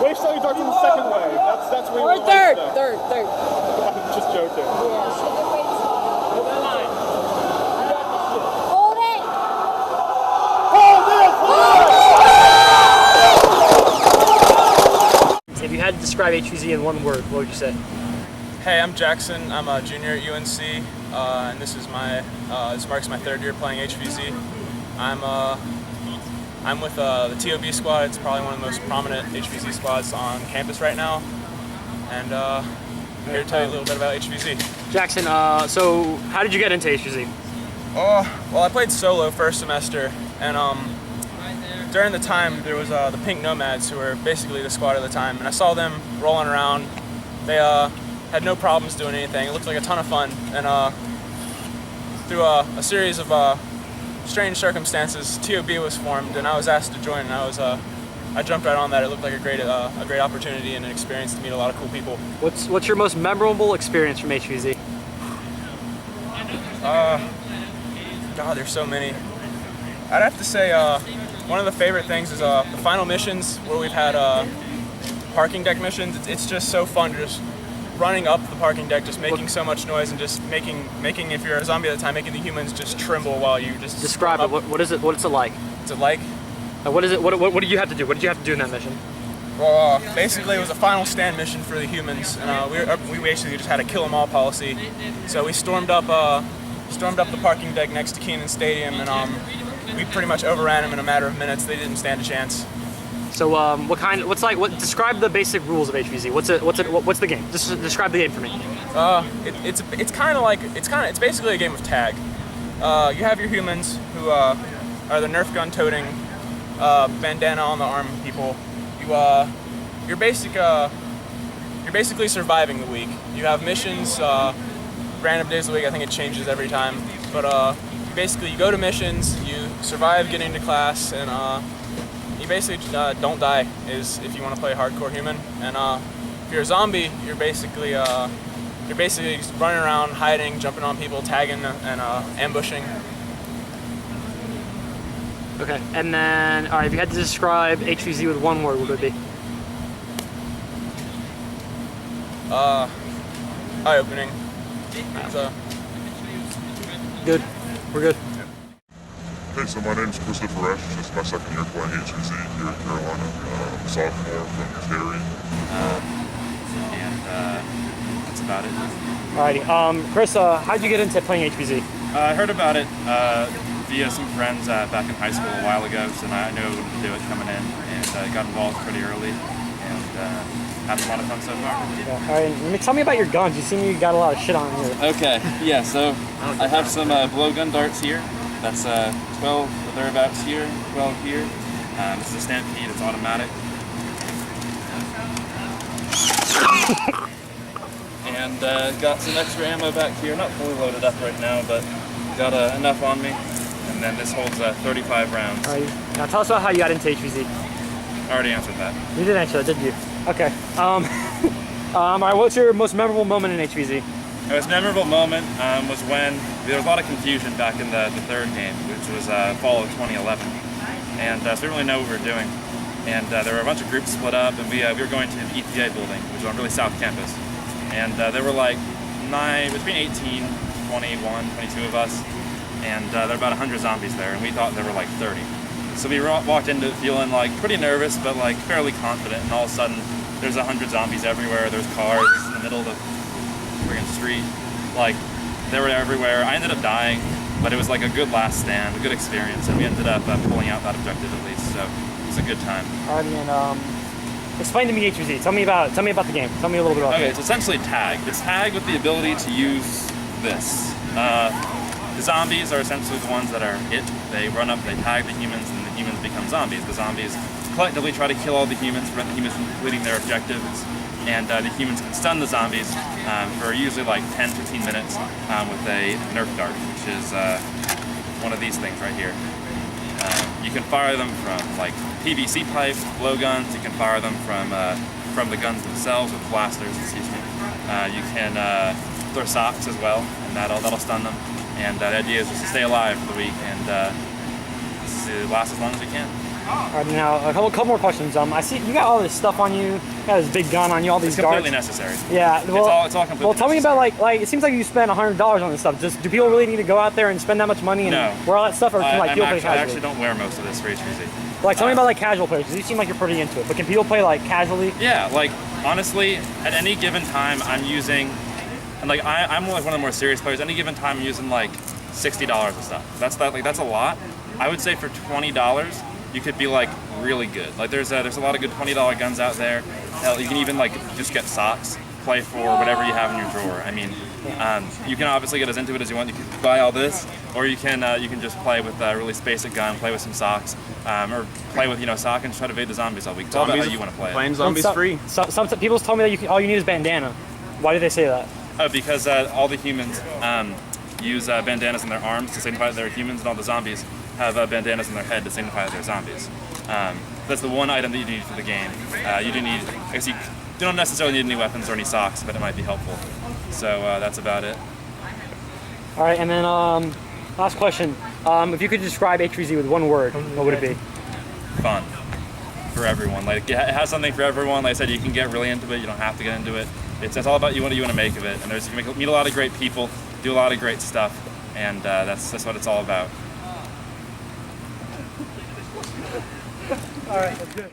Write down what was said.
Wave Sally darts in the second wave. That's where you third. I'm just joking. Hold it! If you had to describe HVZ in one word, what would you say? Hey, I'm Jackson. I'm a junior at UNC, and this marks my third year playing HVZ. I'm with the T.O.B squad. It's probably one of the most prominent HVZ squads on campus right now, and I'm here to tell you a little bit about HVZ. Jackson, so how did you get into HVZ? Well, I played solo first semester, and during the time there was the Pink Nomads, who were basically the squad at the time, and I saw them rolling around. They had no problems doing anything. It looked like a ton of fun, and through a series of strange circumstances, T.O.B was formed, and I was asked to join, and I jumped right on that. It looked like a great opportunity and an experience to meet a lot of cool people. What's your most memorable experience from HVZ? God, there's so many. I'd have to say one of the favorite things is the final missions where we've had parking deck missions. It's just so fun to just running up the parking deck, just making so much noise, and just making if you're a zombie at the time, making the humans just tremble while you just describe it. What is it? What's it like? What's it like? What is it? What did you have to do? What did you have to do in that mission? Well, basically it was a final stand mission for the humans, and we basically just had a kill 'em all policy. So we stormed up the parking deck next to Kenan Stadium, and we pretty much overran them in a matter of minutes. They didn't stand a chance. So describe the basic rules of HVZ. What's the game? Just describe the game for me. It's basically a game of tag. You have your humans who are the Nerf gun toting, bandana on the arm people. You're basically surviving the week. You have missions, random days a week. I think it changes every time, but basically you go to missions, you survive getting to class, and you basically don't die is if you want to play hardcore human. And if you're a zombie, you're basically just running around, hiding, jumping on people, tagging, and ambushing. Okay, and then all right, if you had to describe HVZ with one word, what would it be? Eye-opening. Good. We're good. Hey, so my name's Christopher Resh. This is my second year playing HVZ here in Carolina. I'm a sophomore from Cary. And that's about it. Alrighty. Chris, how'd you get into playing HVZ? I heard about it via some friends back in high school a while ago, so I knew I wouldn't do it coming in, and got involved pretty early, and having a lot of fun so far. Yeah. Alright, tell me about your guns. You seem you got a lot of shit on here. Okay, yeah, so I have some blowgun darts here. That's 12 or thereabouts here, 12 here. This is a Stampede, it's automatic. And got some extra ammo back here, not fully loaded up right now, but got enough on me. And then this holds 35 rounds. Alright, now tell us about how you got into HVZ. I already answered that. You did answer that, didn't you? Okay. Alright, what's your most memorable moment in HVZ? The most memorable moment was when there was a lot of confusion back in the third game, which was fall of 2011. And so we didn't really know what we were doing. And there were a bunch of groups split up, and we were going to the EPA building, which is on really south campus. And there were like between 18, 21, 22 of us, and there were about 100 zombies there, and we thought there were like 30. So we walked into it feeling like pretty nervous, but like fairly confident, and all of a sudden there's 100 zombies everywhere. There's cars in the middle of the friggin' street, like they were everywhere. I ended up dying, but it was like a good last stand, a good experience, and we ended up pulling out that objective at least. So it was a good time. Alrighty, and explain to me HVZ. Tell me about the game. Tell me a little bit about it. Okay, it's essentially tag. It's tag with the ability to use this. The zombies are essentially the ones that are it. They run up, they tag the humans, and the humans become zombies. The zombies collectively try to kill all the humans, prevent the humans from completing their objectives, and the humans can stun the zombies for usually like 10-15 minutes with a Nerf dart, which is one of these things right here. You can fire them from like PVC pipes, blowguns. You can fire them from the guns themselves with blasters. Excuse me. You can throw socks as well, and that'll stun them. And the idea is just to stay alive for the week and last as long as we can. All right, now a couple more questions. I see you got all this stuff on you. You got this big gun on you. All these It's completely guards. necessary. Yeah. Well, It's all completely Well, tell me about necessary. like it seems like you spend $100 on this stuff. Do people really need to go out there and spend that much money and No. wear all that stuff, or can like people play I casually? actually don't wear most of this for HVZ. Like, tell me about like casual players, because you seem like you're pretty into it. But can people play like casually? Yeah, like honestly, at any given time, I'm using, and like I'm like one of the more serious players. Any given time, I'm using like $60 of stuff. That's a lot. I would say for $20, you could be like really good. Like there's a lot of good $20 guns out there. Hell, you can even like just get socks, play for whatever you have in your drawer. I mean, you can obviously get as into it as you want. You can buy all this, or you can just play with a really basic gun, play with some socks, or play with sock and try to evade the zombies all week. It's all about how you want to play it. Playing zombies free. Some people told me that all you need is bandana. Why do they say that? Oh, because all the humans use bandanas in their arms to signify that they're humans, and all the zombies have bandanas in their head to signify that they're zombies. That's the one item that you need for the game. You do need, I guess you don't necessarily need any weapons or any socks, but it might be helpful. So that's about it. All right, and then last question. If you could describe HVZ with one word, what would it be? Fun for everyone. Like it has something for everyone. Like I said, you can get really into it. You don't have to get into it. It's all about what you want to make of it. And you can meet a lot of great people, do a lot of great stuff, and that's what it's all about. All right, that's good.